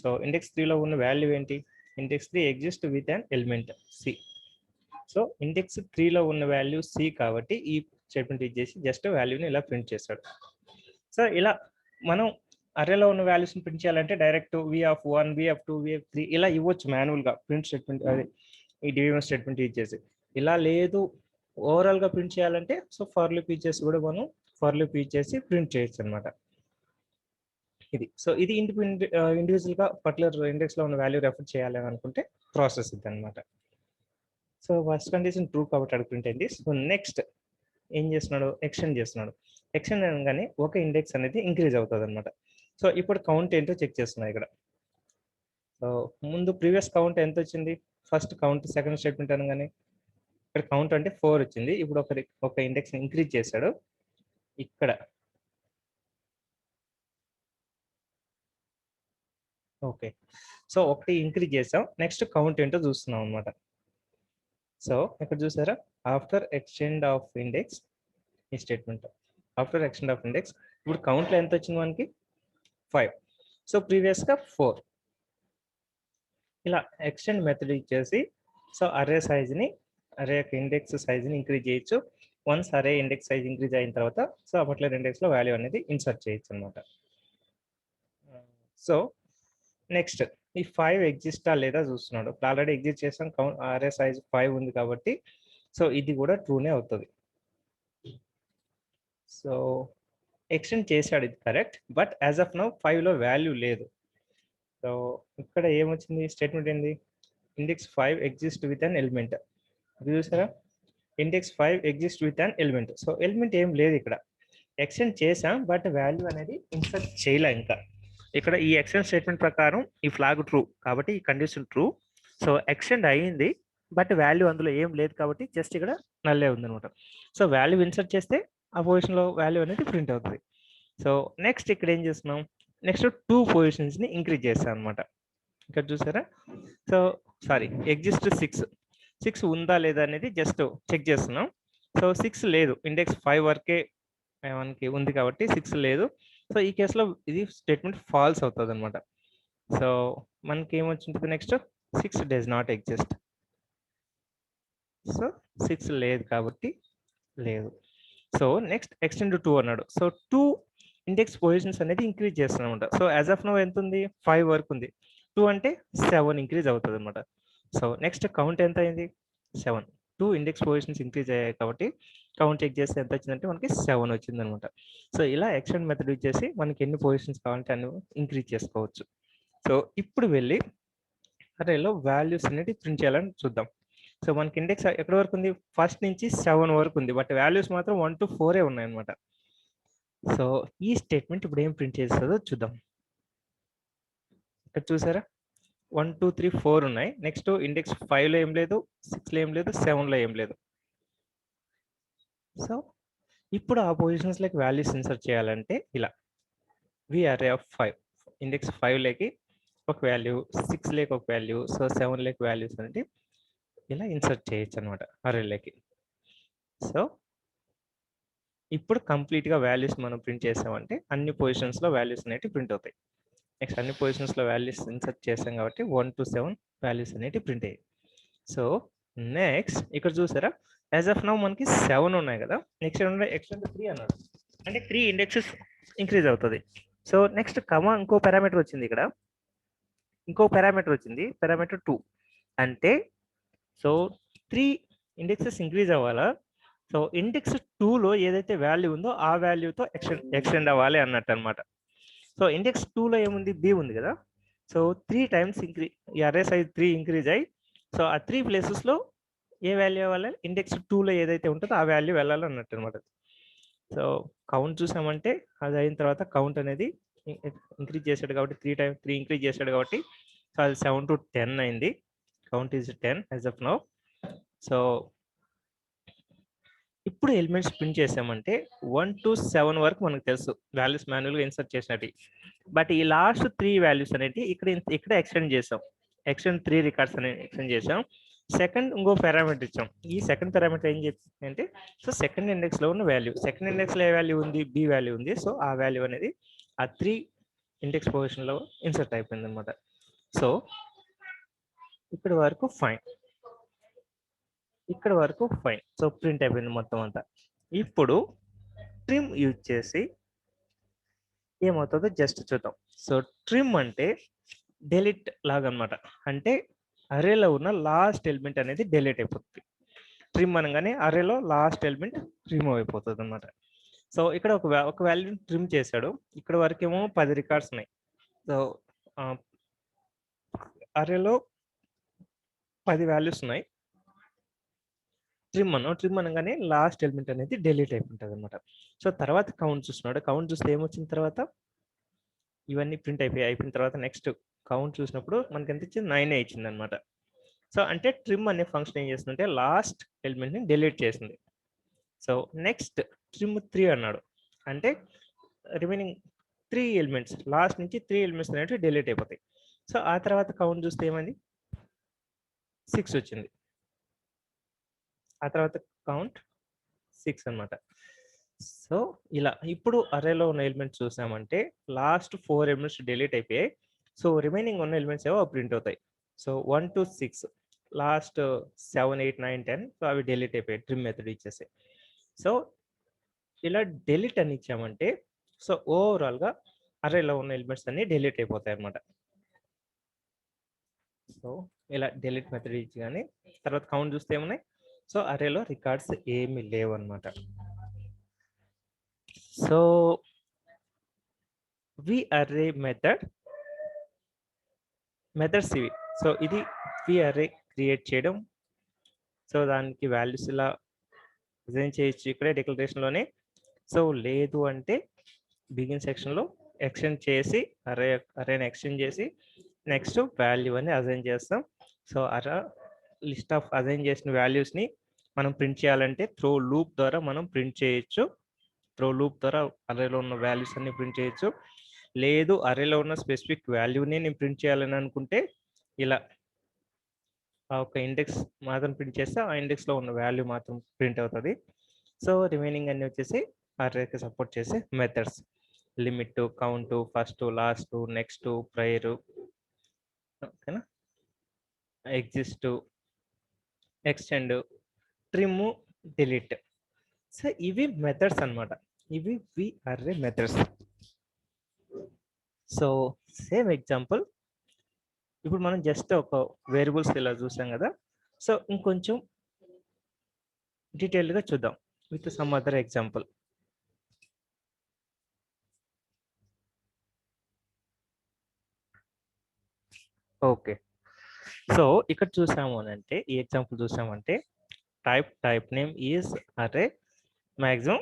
సో ఇండెక్స్ 3లో ఉన్న వాల్యూ ఏంటి, index 3 exist with an element C. So index 3లో ఉన్న వాల్యూ సి కాబట్టి ఈ స్టేట్మెంట్ ఇచ్చేసి జస్ట్ వాల్యూని ఇలా ప్రింట్ చేస్తాడు. సో ఇలా మనం అరేలో ఉన్న వాల్యూస్ని ప్రింట్ చేయాలంటే డైరెక్ట్ v(1), v(2), v(3) ఇలా ఇవ్వచ్చు మాన్యువల్గా ప్రింట్ స్టేట్మెంట్, అదే ఈ డివిఎం స్టేట్మెంట్ ఇచ్చేసి. ఇలా లేదు ఓవరాల్గా ప్రింట్ చేయాలంటే సో ఫర్ లూప్ ఇచ్చేసి కూడా మనం ఫర్ లూప్ ఇచ్చేసి ప్రింట్ చేయొచ్చు అనమాట. ఇది సో ఇది ఇండివిజువల్గా పర్టికులర్ ఇండెక్స్లో ఉన్న వాల్యూ రెఫర్ చేయాలి అని అనుకుంటే ప్రాసెస్ ఇది అనమాట. సో ఫస్ట్ కండిషన్ ట్రూ కాబట్టి అది ప్రింట్ అయింది. సో నెక్స్ట్ ఏం చేస్తున్నాడు, ఎక్స్టెండ్ చేస్తున్నాడు. ఎక్స్టెండ్ అనగానే ఒక ఇండెక్స్ అనేది ఇంక్రీజ్ అవుతుంది అనమాట. సో ఇప్పుడు కౌంట్ ఏంటో చెక్ చేస్తున్నాయి ఇక్కడ. సో ముందు ప్రీవియస్ కౌంట్ ఎంత వచ్చింది, ఫస్ట్ కౌంట్ సెకండ్ స్టేట్మెంట్ అనగానే ఇక్కడ కౌంట్ అంటే 4 వచ్చింది. ఇప్పుడు ఒక ఇండెక్స్ ఇంక్రీజ్ చేశాడు ఇక్కడ. ఓకే, సో ఒకటి ఇంక్రీజ్ చేసాం, నెక్స్ట్ కౌంట్ ఏంటో చూస్తున్నాం అనమాట. సో ఇక్కడ చూసారా ఆఫ్టర్ ఎక్స్టెండ్ ఆఫ్ ఇండెక్స్ ఈ statement after extend of index ఇప్పుడు కౌంట్లో ఎంత వచ్చింది మనకి 5. సో ప్రీవియస్గా 4. ఇలా ఎక్స్టెండ్ మెథడ్ ఇచ్చేసి సో అరే సైజ్ని అరే యొక్క ఇండెక్స్ సైజ్ని ఇంక్రీజ్ చేయొచ్చు. వన్స్ అరే ఇండెక్స్ సైజ్ ఇంక్రీజ్ అయిన తర్వాత సో పర్టికులర్ ఇండెక్స్లో వాల్యూ అనేది ఇన్సర్ట్ చేయొచ్చు అనమాట. సో నెక్స్ట్ ఈ 5 ఎగ్జిస్టా లేదా చూస్తున్నాడు. ఆల్రెడీ ఎగ్జిస్ట్ చేసాం, అరే సైజ్ 5 ఉంది కాబట్టి సో ఇది కూడా ట్రూనే అవుతుంది. సో ఎక్స్టెండ్ చేశాడు, ఇది correct, but as of now 5లో వాల్యూ లేదు. సో ఇక్కడ ఏమొచ్చింది స్టేట్మెంట్ ఏంది, index 5 exist with an element. ఇది చూసారా index 5 exist with an element. So element ఏం లేదు ఇక్కడ, ఎక్స్టెండ్ చేసాం బట్ వాల్యూ అనేది ఇన్సర్ట్ చేయలే ఇంకా. ఇక్కడ ఈ ఎక్స్టెండ్ స్టేట్మెంట్ ప్రకారం ఈ ఫ్లాగ్ ట్రూ కాబట్టి ఈ కండిషన్ ట్రూ. సో ఎక్స్టెండ్ అయ్యింది బట్ వాల్యూ అందులో ఏం లేదు కాబట్టి జస్ట్ ఇక్కడ నల్లే ఉందనమాట. సో వాల్యూ ఇన్సర్ట్ చేస్తే ఆ పొజిషన్లో వాల్యూ అనేది ప్రింట్ అవుతుంది. సో నెక్స్ట్ ఇక్కడ ఏం చేస్తున్నాం, నెక్స్ట్ 2 పొజిషన్స్ని ఇంక్రీజ్ చేస్తాం అనమాట. ఇక్కడ చూసారా సో సారీ ఎగ్జిస్ట్ 6 ఉందా లేదా అనేది జస్ట్ చెక్ చేస్తున్నాం. సో 6 లేదు, ఇండెక్స్ 5 వరకే మనకి ఉంది కాబట్టి 6 లేదు. సో ఈ కేసులో ఇది స్టేట్మెంట్ ఫాల్స్ అవుతుంది అనమాట. సో మనకి ఏమొచ్చింటుంది next 6 does not exist. So 6 లేదు కాబట్టి లేదు. సో నెక్స్ట్ ఎక్స్టెండ్ 2 అన్నాడు. సో 2 ఇండెక్స్ పొజిషన్స్ అనేది ఇంక్రీజ్ చేస్తాను అనమాట. సో యాజ్ ఆఫ్ నో ఎంత ఉంది, 5 వరకు ఉంది. 2 అంటే 7 ఇంక్రీజ్ అవుతుంది అనమాట. సో నెక్స్ట్ కౌంట్ ఎంత అయింది 7. 2 ఇండెక్స్ పొజిషన్స్ ఇంక్రీజ్ అయ్యాయి కాబట్టి కౌంట్ చెక్ చేస్తే ఎంత వచ్చిందంటే మనకి 7 వచ్చింది అనమాట. సో ఇలా ఎక్స్టెండ్ మెథడ్ యూజ్ మనకి ఎన్ని పొజిషన్స్ కావాలంటే అన్ని ఇంక్రీజ్ చేసుకోవచ్చు. సో ఇప్పుడు వెళ్ళి అరేలో వాల్యూస్ అనేది ప్రింట్ చేయాలని చూద్దాం. సో మనకి ఇండెక్స్ ఎక్కడి వరకు ఉంది, ఫస్ట్ నుంచి 7 వరకు ఉంది, బట్ వాల్యూస్ మాత్రం 1 to 4 ఉన్నాయన్నమాట. సో ఈ స్టేట్మెంట్ ఇప్పుడు ఏం ప్రింట్ చేస్తుందో చూద్దాం. ఇక్కడ చూసారా 1 2 3 4 ఉన్నాయి. నెక్స్ట్ ఇండెక్స్ 5లో ఏం లేదు, 6లో ఏం లేదు, 7లో ఏం లేదు. సో ఇప్పుడు ఆ పొజిషన్స్లోకి వాల్యూస్ ఇన్సర్ట్ చేయాలంటే ఇలా వి అరే ఆఫ్ 5 ఇండెక్స్ 5లోకి ఒక వాల్యూ, 6లోకి ఒక వాల్యూ, సో 7లోకి వాల్యూస్ అనేది ఇలా ఇన్సర్ట్ చేయొచ్చు అనమాట అరేలోకి. సో ఇప్పుడు కంప్లీట్గా వాల్యూస్ మనం ప్రింట్ చేసామంటే అన్ని పొజిషన్స్లో వాల్యూస్ అనేవి ప్రింట్ అవుతాయి. నెక్స్ట్ అన్ని పొజిషన్స్లో వాల్యూస్ ఇన్సర్ట్ చేసాం కాబట్టి 1 to 7 వాల్యూస్ అనేవి ప్రింట్ అయ్యాయి. సో నెక్స్ట్ ఇక్కడ చూసారా, యాజ్ ఆఫ్ నౌ మనకి 7 ఉన్నాయి కదా, నెక్స్ట్ ఎక్స్టెండ్ 3 అన్నాడు అంటే 3 ఇండెక్సెస్ ఇంక్రీజ్ అవుతుంది. సో నెక్స్ట్ కమా ఇంకో పారామీటర్ వచ్చింది ఇక్కడ, ఇంకో పారామీటర్ వచ్చింది, పారామీటర్ 2 అంటే సో 3 ఇండెక్సెస్ ఇంక్రీజ్ అవ్వాలా. సో ఇండెక్స్ 2లో ఏదైతే వాల్యూ ఉందో ఆ వాల్యూతో ఎక్స్టెండ్ అవ్వాలి అన్నట్టు అనమాట. సో ఇండెక్స్ 2లో ఏముంది, బి ఉంది కదా. సో 3 టైమ్స్ ఈ అరే సైజ్ 3 ఇంక్రీజ్ అయ్యి సో ఆ 3 ప్లేసెస్లో ఏ వాల్యూ అవ్వాలి, ఇండెక్స్ 2లో ఏదైతే ఉంటుందో ఆ వాల్యూ వెళ్ళాలి అన్నట్టు అనమాట. సో కౌంట్ చూసామంటే అది అయిన తర్వాత కౌంట్ అనేది ఇంక్రీజ్ చేశాడు కాబట్టి 3 ఇంక్రీజ్ చేశాడు కాబట్టి సో అది 7 to 10 అయింది. Count is 10 as of now. So ఇప్పుడు ఎలిమెంట్స్ ప్రింట్ చేసామంటే 1 to 7 వరకు మనకు తెలుసు వాల్యూస్ మాన్యువల్గా ఇన్సర్ట్ చేసినట్టు. బట్ ఈ లాస్ట్ 3 వాల్యూస్ అనేవి ఇక్కడ ఎక్స్టెండ్ చేసాం, ఎక్స్టెండ్ 3 రికార్డ్స్ అనేవి ఎక్స్టెండ్ చేసాం. సెకండ్ ఇంకో పారామీటర్ ఇచ్చాం. ఈ సెకండ్ పారామీటర్ ఏం చెప్తుంది అంటే సో సెకండ్ ఇండెక్స్లో ఉన్న వాల్యూ, సెకండ్ ఇండెక్స్లో ఏ వాల్యూ ఉంది, బి వాల్యూ ఉంది. సో ఆ వాల్యూ అనేది ఆ 3 ఇండెక్స్ పొజిషన్లో ఇన్సర్ట్ అయిపోయింది అనమాట. సో ఇక్కడ వరకు ఫైన్, ఇక్కడ వరకు ఫైన్. సో ప్రింట్ అయిపోయింది మొత్తం అంతా. ఇప్పుడు ట్రిమ్ యూజ్ చేసి ఏమవుతుందో జస్ట్ చూద్దాం. సో ట్రిమ్ అంటే డెలీట్ లాగా అనమాట, అంటే అరేలో ఉన్న లాస్ట్ ఎలిమెంట్ అనేది డెలీట్ అయిపోతుంది. ట్రిమ్ అనగానే అరేలో లాస్ట్ ఎలిమెంట్ రిమూవ్ అయిపోతుంది అనమాట. సో ఇక్కడ ఒక వాల్యూ ట్రిమ్ చేశాడు. ఇక్కడ వరకేమో 10 రికార్డ్స్ ఉన్నాయి. సో అరేలో 10 వాల్యూస్ ఉన్నాయి. ట్రిమ్ అనగానే లాస్ట్ ఎలిమెంట్ అనేది డెలీట్ అయిపోతుంది అనమాట. సో తర్వాత కౌంట్ చూస్తున్నాడు. కౌంట్ చూస్తే ఏమొచ్చిన తర్వాత ఇవన్నీ ప్రింట్ అయిపోయిన తర్వాత నెక్స్ట్ కౌంట్ చూసినప్పుడు మనకి ఎంత ఇచ్చింది, 9 ఇచ్చింది అనమాట. సో అంటే ట్రిమ్ అనే ఫంక్షన్ ఏం చేస్తుందంటే లాస్ట్ ఎలిమెంట్ని డెలీట్ చేసింది. సో నెక్స్ట్ ట్రిమ్ 3 అన్నాడు అంటే రిమైనింగ్ 3 ఎలిమెంట్స్, లాస్ట్ నుంచి 3 ఎలిమెంట్స్ అనేవి డెలీట్ అయిపోతాయి. సో ఆ తర్వాత కౌంట్ చూస్తే ఏమైంది, 6 వచ్చింది. ఆ తర్వాత కౌంట్ 6 అనమాట. సో ఇలా ఇప్పుడు అరేలో ఉన్న ఎలిమెంట్స్ చూసామంటే లాస్ట్ 4 ఎలిమెంట్స్ డిలీట్ అయిపోయాయి. సో రిమైనింగ్ ఉన్న ఎలిమెంట్స్ ఏవో ప్రింట్ అవుతాయి. సో 1 to 6, లాస్ట్ 7, 8, 9, 10 సో అవి డిలీట్ అయిపోయాయి ట్రిమ్ మెథడ్ ఇచ్చేసి. సో ఇలా డిలీట్ అని ఇచ్చామంటే సో ఓవరాల్గా అరేలో ఉన్న ఎలిమెంట్స్ అన్ని డిలీట్ అయిపోతాయి అనమాట. సో ఇలా డిలీట్ మెథడ్ ఇచ్చి కానీ తర్వాత కౌంట్ చూస్తే ఏమున్నాయి, సో అరేలో రికార్డ్స్ ఏమీ లేవు అనమాట. సో VArray మెథడ్స్ ఇవి. సో ఇది VArray క్రియేట్ చేయడం. సో దానికి వాల్యూస్ ఇలా డిజైన్ చేయొచ్చు ఇక్కడే డిక్లరేషన్లోనే. సో లేదు అంటే బిగిన్ సెక్షన్లో ఎక్స్టెండ్ చేసి అరేని ఎక్స్టెండ్ చేసి నెక్స్ట్ వాల్యూ అని అసైన్ చేస్తాం. సో లిస్ట్ ఆఫ్ అసైన్ చేసిన వాల్యూస్ని మనం ప్రింట్ చేయాలంటే త్రో లూప్ ద్వారా మనం ప్రింట్ చేయొచ్చు. త్రో లూప్ ద్వారా అరేలో ఉన్న వాల్యూస్ అన్ని ప్రింట్ చేయొచ్చు. లేదు అరేలో ఉన్న స్పెసిఫిక్ వాల్యూని నేను ప్రింట్ చేయాలని అనుకుంటే ఇలా ఒక ఇండెక్స్ మాత్రం ప్రింట్ చేస్తే ఆ ఇండెక్స్లో ఉన్న వాల్యూ మాత్రం ప్రింట్ అవుతుంది. సో రిమైనింగ్ అన్ని వచ్చేసి అరేకి సపోర్ట్ చేసే methods, limit, count, first, last, next, prior, ఓకేనా, exist, extend, trim, delete. So ఇవి మెథడ్స్ అనమాట, ఇవి VArray methods. So same example ఇప్పుడు మనం జస్ట్ ఒక వేరియబుల్స్ ఇలా చూసాం కదా. సో ఇంకొంచెం డీటెయిల్డ్గా చూద్దాం with some other example. Okay, so ఇక్కడ చూసాము అని అంటే ఈ ఎగ్జాంపుల్ చూసామంటే టైప్ నేమ్ ఈజ్ అరే, మ్యాక్సిమం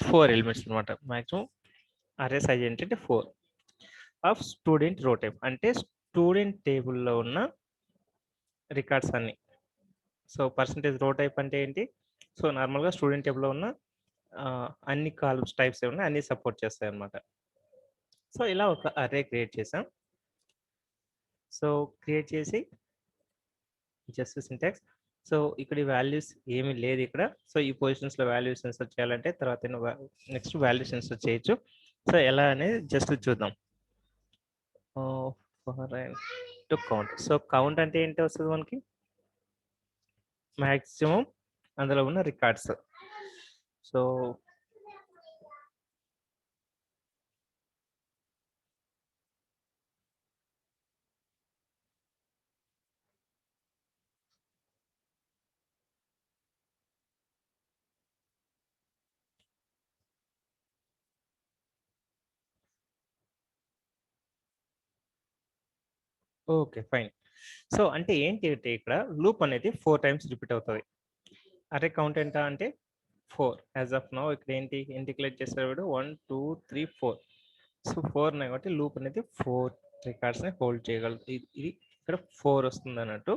4 ఎలిమెంట్స్ అనమాట. మ్యాక్సిమం అరే సైజ్ ఏంటంటే 4 ఆఫ్ స్టూడెంట్ రో టైప్ అంటే స్టూడెంట్ టేబుల్లో ఉన్న రికార్డ్స్ అన్ని. సో పర్సంటేజ్ రో టైప్ అంటే ఏంటి, సో నార్మల్గా స్టూడెంట్ టేబుల్లో ఉన్న అన్ని కాలమ్స్ టైప్స్ ఏమన్నా అన్ని సపోర్ట్ చేస్తాయి అనమాట. సో ఇలా ఒక అరే క్రియేట్ చేసాం. సో క్రియేట్ చేసి జస్ట్ సింటాక్స్ సో ఇక్కడ వాల్యూస్ ఏమీ లేదు ఇక్కడ. సో ఈ పొజిషన్స్ లో వాల్యూస్ ఇన్సర్ట్ చేయాలంటే తర్వాత నెక్స్ట్ వాల్యూస్ ఇన్సర్ట్ చేయొచ్చు. సో ఎలా అనేది జస్ట్ చూద్దాం. To count. సో కౌంట్ అంటే ఏంటి వస్తుంది మనకి? మాక్సిమం అందులో ఉన్న records. So okay, fine. So అంటే ఏంటి అంటే ఇక్కడ లూప్ అనేది 4 టైమ్స్ రిపీట్ అవుతుంది. అరే కౌంట్ ఎంత అంటే 4. యాజ్ ఆఫ్ నౌ ఇక్కడ ఏంటి డిక్లేర్ చేసేవాడు 1 2 3 4. సో 4 ఉన్నాయి కాబట్టి లూప్ అనేది 4 రికార్డ్స్ని హోల్డ్ చేయగలదు. ఇది ఇక్కడ 4 వస్తుంది అన్నట్టు.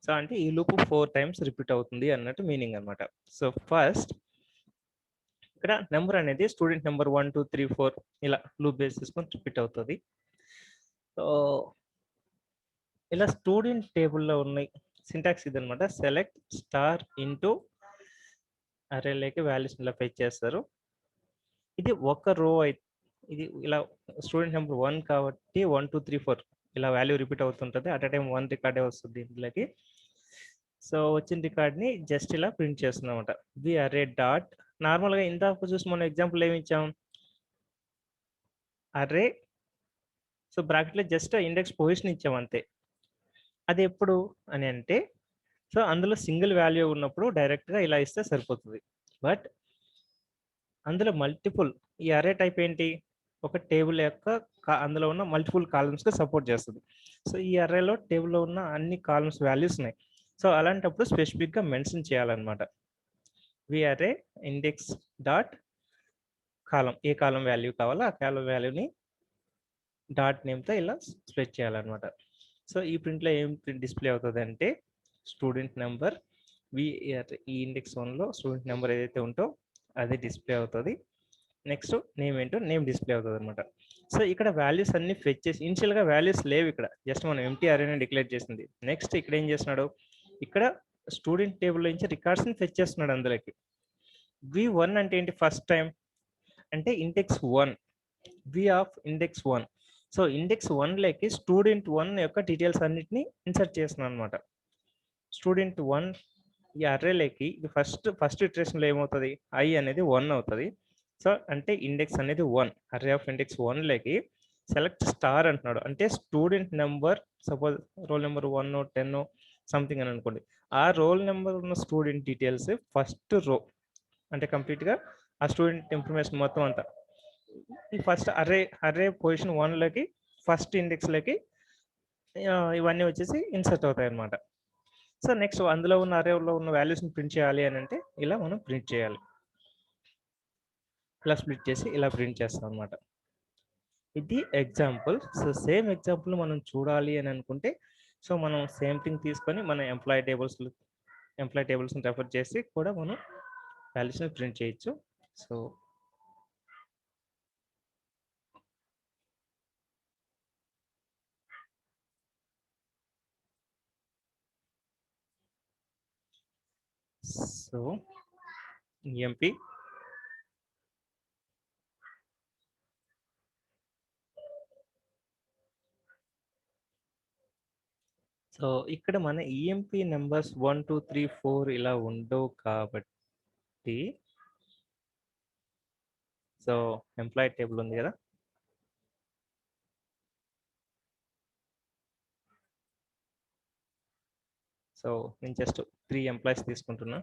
సో అంటే ఈ లూప్ 4 టైమ్స్ రిపీట్ అవుతుంది అన్నట్టు మీనింగ్ అనమాట. సో ఫస్ట్ ఇక్కడ నెంబర్ అనేది స్టూడెంట్ నెంబర్ 1 2 3 4 ఇలా లూప్ బేస్ చేసుకొని రిపీట్ అవుతుంది. సో ఇలా స్టూడెంట్ టేబుల్లో ఉన్నాయి సింటాక్స్ ఇది అనమాట. సెలెక్ట్ స్టార్ ఇంటూ అరేలోకి వాల్యూస్ ఇలా ఫెచ్ చేస్తారు. ఇది ఒక రో ఇది ఇలా స్టూడెంట్ నెంబర్ 1 కాబట్టి 1 2 3 4 ఇలా వాల్యూ రిపీట్ అవుతుంటుంది. అట్ అ టైం 1 రికార్డే వస్తుంది ఇందులోకి. సో వచ్చిన రికార్డ్ని జస్ట్ ఇలా ప్రింట్ చేస్తున్నాం అనమాట. వి అరే డాట్ నార్మల్గా ఇందాక చూసి మనం ఎగ్జాంపుల్ ఏమి ఇచ్చాం? అరే సో బ్రాకెట్లో జస్ట్ ఇండెక్స్ పొజిషన్ ఇచ్చాం అంతే. అది ఎప్పుడు అని అంటే సో అందులో సింగిల్ వాల్యూ ఉన్నప్పుడు డైరెక్ట్గా ఇలా ఇస్తే సరిపోతుంది. బట్ అందులో మల్టిపుల్ ఈ అరే టైప్ ఏంటి? ఒక టేబుల్ యొక్క అందులో ఉన్న మల్టిపుల్ కాలమ్స్కి సపోర్ట్ చేస్తుంది. సో ఈ అరేలో టేబుల్లో ఉన్న అన్ని కాలమ్స్ వాల్యూస్ ఉన్నాయి. సో అలాంటప్పుడు స్పెసిఫిక్గా మెన్షన్ చేయాలన్నమాట. వి అరే ఇండెక్స్ డాట్ కాలం, ఏ కాలం వాల్యూ కావాలో ఆ కాలం వాల్యూని డాట్ నేమ్తో ఇలా స్ప్రెడ్ చేయాలన్నమాట. సో ఈ ప్రింట్లో ఏం డిస్ప్లే అవుతుంది అంటే స్టూడెంట్ నెంబర్ ఈ ఇండెక్స్ 1లో స్టూడెంట్ నెంబర్ ఏదైతే ఉంటో అది డిస్ప్లే అవుతుంది. నెక్స్ట్ నేమ్ ఏంటో నేమ్ డిస్ప్లే అవుతుంది అనమాట. సో ఇక్కడ వాల్యూస్ అన్ని ఫెచ్ చేసి ఇనిషియల్గా వాల్యూస్ లేవు ఇక్కడ, జస్ట్ మనం ఎంటీ అరేని డిక్లేర్ చేసింది. నెక్స్ట్ ఇక్కడ ఏం చేస్తున్నాడు? ఇక్కడ స్టూడెంట్ టేబుల్ నుంచి రికార్డ్స్ని ఫెచ్ చేస్తున్నాడు అందులోకి. V1 అంటే ఏంటి? ఫస్ట్ టైం అంటే index 1, V of index 1. So index 1లోకి స్టూడెంట్ 1 యొక్క డీటెయిల్స్ అన్నిటిని ఇన్సర్ట్ చేస్తున్నాను అనమాట. స్టూడెంట్ 1 ఈ అర్రేలోకి ఇది ఫస్ట్ ఇటరేషన్లో ఏమవుతుంది? ఐ అనేది 1 అవుతుంది. సో అంటే ఇండెక్స్ అనేది 1, అర్రే ఆఫ్ ఇండెక్స్ 1లోకి సెలెక్ట్ స్టార్ అంటున్నాడు. అంటే student number suppose roll number 1 10 something అని అనుకోండి. ఆ రోల్ నెంబర్ ఉన్న స్టూడెంట్ డీటెయిల్స్ ఫస్ట్ రో అంటే కంప్లీట్గా ఆ స్టూడెంట్ ఇన్ఫర్మేషన్ మొత్తం అంతా ఈ ఫస్ట్ అర్రే పొజిషన్ 1లోకి ఫస్ట్ ఇండెక్స్లోకి ఇవన్నీ వచ్చేసి ఇన్సర్ట్ అవుతాయి అన్నమాట. సో నెక్స్ట్ అందులో ఉన్న అరేలో ఉన్న వాల్యూస్ని ప్రింట్ చేయాలి అని అంటే ఇలా మనం ప్రింట్ చేయాలి. ఇలా స్ప్లిట్ చేసి ఇలా ప్రింట్ చేస్తాం అనమాట. ఇది ఎగ్జాంపుల్. సో సేమ్ ఎగ్జాంపుల్ మనం చూడాలి అని అనుకుంటే సో మనం సేమ్ థింగ్ తీసుకొని మన ఎంప్లాయీ టేబుల్స్ని రెఫర్ చేసి కూడా మనం వాల్యూస్ని ప్రింట్ చేయొచ్చు. సో ఎంపీ సో ఇక్కడ మన ఈఎంపీ నెంబర్స్ 1 2 3 4 ఇలా ఉండవు కాబట్టి సో ఎంప్లాయీ టేబుల్ ఉంది కదా, సో నేను జస్ట్ 3 ఎంప్లాయీస్ తీసుకుంటున్నా.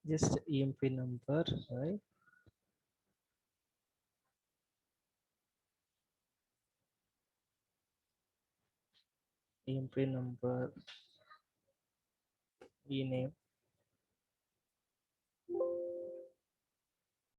just EMP number, right? EMP number, ename.